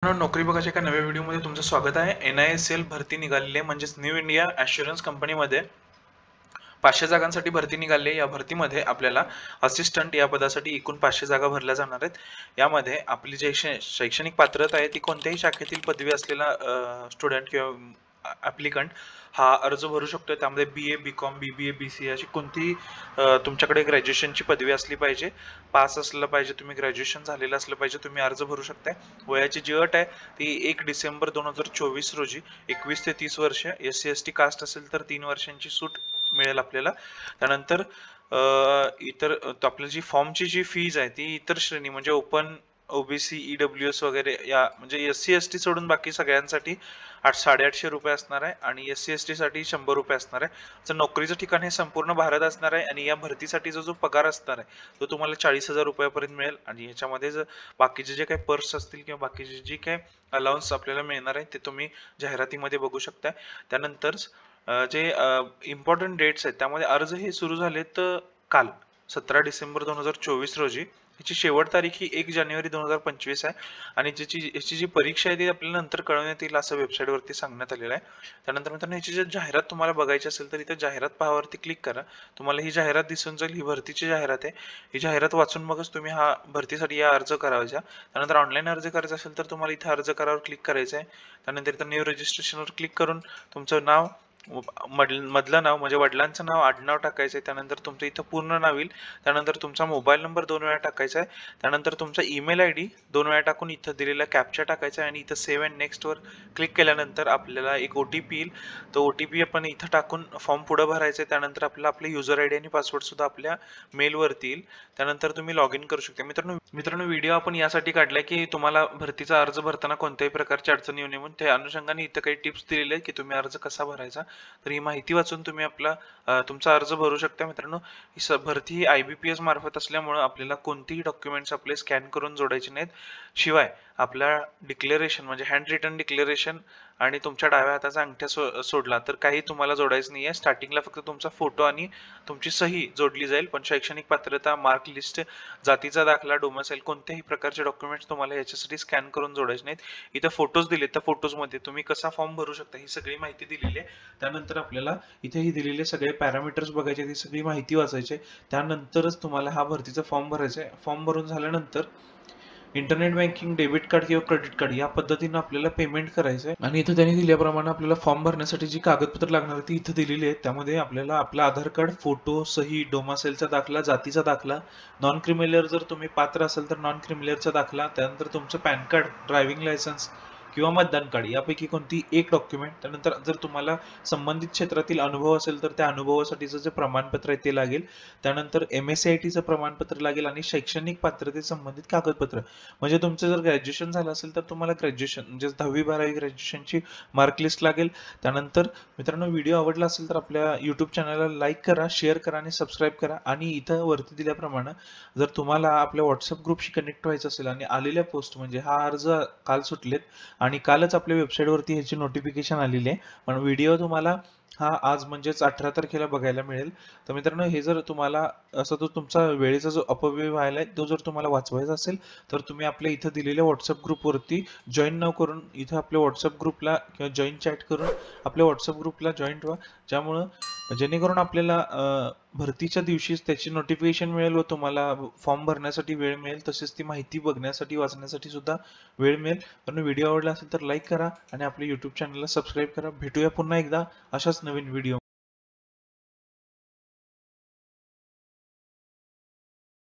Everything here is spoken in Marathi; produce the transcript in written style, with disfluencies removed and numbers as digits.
नोकरी बघायच्या एका नव्या व्हिडिओमध्ये तुमचं स्वागत आहे. NISL भरती निघालेली आहे, म्हणजेच न्यू इंडिया ॲश्युरन्स कंपनीमध्ये 500 जागांसाठी भरती निघाली आहे. या भरतीमध्ये आपल्याला असिस्टंट या पदासाठी एकूण 500 जागा भरल्या जाणार आहेत. यामध्ये आपली जे शैक्षणिक पात्रता आहे ती कोणत्याही शाखेतील पदवी असलेला स्टुडंट किंवा ॲप्लिकंट हा अर्ज भरू शकतो. त्यामध्ये BA, BCom, BBA, BCA अशी कोणतीही तुमच्याकडे ग्रॅज्युएशनची पदवी असली पाहिजे, पास असलं पाहिजे, तुम्ही ग्रॅज्युएशन झालेलं असलं पाहिजे, तुम्ही अर्ज भरू शकताय. वयाची जी अट आहे ती 1 डिसेंबर 2024 रोजी 21 ते 30 वर्ष, SC ST कास्ट असेल तर 3 वर्षांची सूट मिळेल आपल्याला. त्यानंतर इतर आपली जी फॉर्मची जी फीज आहे ती इतर श्रेणी म्हणजे ओपन, OBC, EWS वगैरे या म्हणजे SC ST सोडून बाकी सगळ्यांसाठी 850 रुपये असणार आहे आणि SC ST साठी 100 रुपये असणार आहे. तर नोकरीचं ठिकाण हे संपूर्ण भारत असणार आहे आणि या भरतीसाठी जो पगार असणार आहे तो तुम्हाला 40,000 रुपयापर्यंत मिळेल. आणि याच्यामध्ये जर बाकीचे जे काही पर्स असतील किंवा बाकीचे जे काही अलाउन्स आपल्याला मिळणार आहे ते तुम्ही जाहिरातीमध्ये बघू शकता. त्यानंतर जे इम्पॉर्टंट डेट्स आहेत त्यामध्ये अर्ज हे सुरू झालेत काल 17 डिसेंबर 2024 रोजी. याची शेवट तारीख ही 1 जानेवारी 2025 आहे आणि याची जी परीक्षा आहे ती आपल्याला नंतर कळवण्यात येईल असं वेबसाईटवरती सांगण्यात आलेलं आहे. त्यानंतर मित्रांनो याची जर जाहिरात तुम्हाला बघायची असेल तर इथे जाहिरात पहावरती क्लिक करा. तुम्हाला ही जाहिरात दिसून जाईल. ही भरतीची जाहिरात आहे. ही जाहिरात वाचून मगच तुम्ही हा भरतीसाठी या अर्ज करायचा. त्यानंतर ऑनलाईन अर्ज करायचा असेल तर तुम्हाला इथे अर्ज करावर क्लिक करायचं आहे. त्यानंतर इथं न्यू रजिस्ट्रेशनवर क्लिक करून तुमचं नाव, मधलं नाव म्हणजे वडिलांचं नाव, आडनाव टाकायचं आहे. त्यानंतर तुमचं इथं पूर्ण नाव येईल. त्यानंतर तुमचा मोबाईल नंबर 2 वेळा टाकायचा आहे. त्यानंतर तुमचा ईमेल ID 2 वेळा टाकून इथं दिलेला कॅप्चा टाकायचा आहे आणि इथं सेव्ह अँड नेक्स्टवर क्लिक केल्यानंतर आपल्याला एक OTP येईल. तो OTP आपण इथं टाकून फॉर्म पुढे भरायचा आहे. त्यानंतर आपल्याला आपले युजर ID आणि पासवर्ड सुद्धा आपल्या मेलवरती येईल. त्यानंतर तुम्ही लॉग इन करू शकता. मित्रांनो व्हिडिओ आपण यासाठी काढलाय की तुम्हाला भरतीचा अर्ज भरताना कोणत्याही प्रकारची अडचण येऊ नये म्हणून. त्या अनुषंगाने इथं काही टिप्स दिलेले आहेत की तुम्ही अर्ज कसा भरायचा. तर ही माहिती वाचून तुम्ही आपला तुमचा अर्ज भरू शकता. मित्रांनो भरती ही IBPS मार्फत असल्यामुळे आपल्याला कोणतीही डॉक्युमेंट्स आपले स्कॅन करून जोडायचे नाहीत. शिवाय आपल्या डिक्लेरेशन म्हणजे हँड रिटन डिक्लेरेशन आणि तुमच्या डाव्या हाताचा अंगठा सोडला तर काही तुम्हाला जोडायचं नाहीये. स्टार्टिंगला फक्त तुमचा फोटो आणि तुमची सही जोडली जाईल. पण शैक्षणिक पात्रता, मार्क लिस्ट, जातीचा दाखला, डोमेसाईल कोणत्याही प्रकारचे डॉक्युमेंट्स तुम्हाला याच्यासाठी स्कॅन करून जोडायचे नाहीत. इथं फोटोज दिले तर फोटोजमध्ये तुम्ही कसा फॉर्म भरू शकता ही सगळी माहिती दिलेली आहे. त्यानंतर आपल्याला इथे ही दिलेले सगळे पॅरामीटर्स बघायचे, ती सगळी माहिती वाचायची. त्यानंतरच तुम्हाला हा भरतीचा फॉर्म भरायचा आहे. फॉर्म भरून झाल्यानंतर इंटरनेट बँकिंग, डेबिट कार्ड किंवा क्रेडिट कार्ड या पद्धतीने आपल्याला पेमेंट करायचं आहे. आणि इथं त्यांनी दिल्याप्रमाणे आपल्याला फॉर्म भरण्यासाठी जी कागदपत्र लागणार ती इथं दिलेली आहेत. त्यामध्ये आपल्याला आपला आधार कार्ड, फोटो, सही, डोमासेलचा दाखला, जातीचा दाखला, नॉन क्रिमिलियर जर तुम्ही पात्र असेल तर नॉन क्रिमिलियरचा दाखला, त्यानंतर तुमचं पॅन कार्ड, ड्रायव्हिंग लायसन्स किंवा मतदान कार्ड यापैकी कोणती एक डॉक्युमेंट. त्यानंतर जर तुम्हाला संबंधित क्षेत्रातील अनुभव असेल तर त्या अनुभवासाठीचं जे प्रमाणपत्र आहे ते लागेल. त्यानंतर MSCITचं प्रमाणपत्र लागेल आणि शैक्षणिक पात्रते संबंधित कागदपत्र म्हणजे तुमचं जर ग्रॅज्युएशन झालं असेल तर तुम्हाला ग्रॅज्युएशन म्हणजे 10वी 12वी ग्रॅज्युएशनची मार्क लिस्ट लागेल. त्यानंतर मित्रांनो व्हिडिओ आवडला असेल तर आपल्या यूट्यूब चॅनलला लाईक करा, शेअर करा आणि सबस्क्राईब करा. आणि इथं वरती दिल्याप्रमाणे जर तुम्हाला आपल्या व्हॉट्सअप ग्रुपशी कनेक्ट व्हायचं असेल आणि आलेल्या पोस्ट म्हणजे हा अर्ज काल सुटलेत आणि कालच आपल्या वेबसाईटवरती ह्याची नोटिफिकेशन आलेली आहे. पण व्हिडिओ तुम्हाला हा आज म्हणजेच 18 तारखेला बघायला मिळेल. तर मित्रांनो हे जर तुम्हाला असा जो तुमचा वेळेचा जो अपव्यय व्हायला तो जर तुम्हाला वाचवायचा असेल तर तुम्ही आपल्या इथं दिलेल्या व्हॉट्सअप ग्रुपवरती जॉईन न करून इथं आपल्या व्हॉट्सअप ग्रुपला किंवा जॉईन चॅट करून आपल्या व्हॉट्सअप ग्रुपला जॉईन व्हा. ज्यामुळं जेणेकरून आपल्याला भरतीच्या दिवशीच त्याची नोटिफिकेशन मिळेल व तुम्हाला फॉर्म भरण्यासाठी वेळ मिळेल, तसेच ती माहिती बघण्यासाठी वाचण्यासाठी सुद्धा वेळ मिळेल. पण व्हिडिओ आवडला असेल तर लाईक करा आणि आपल्या यूट्यूब चॅनलला सबस्क्राईब करा. भेटूया पुन्हा एकदा अशाच नवीन व्हिडिओ.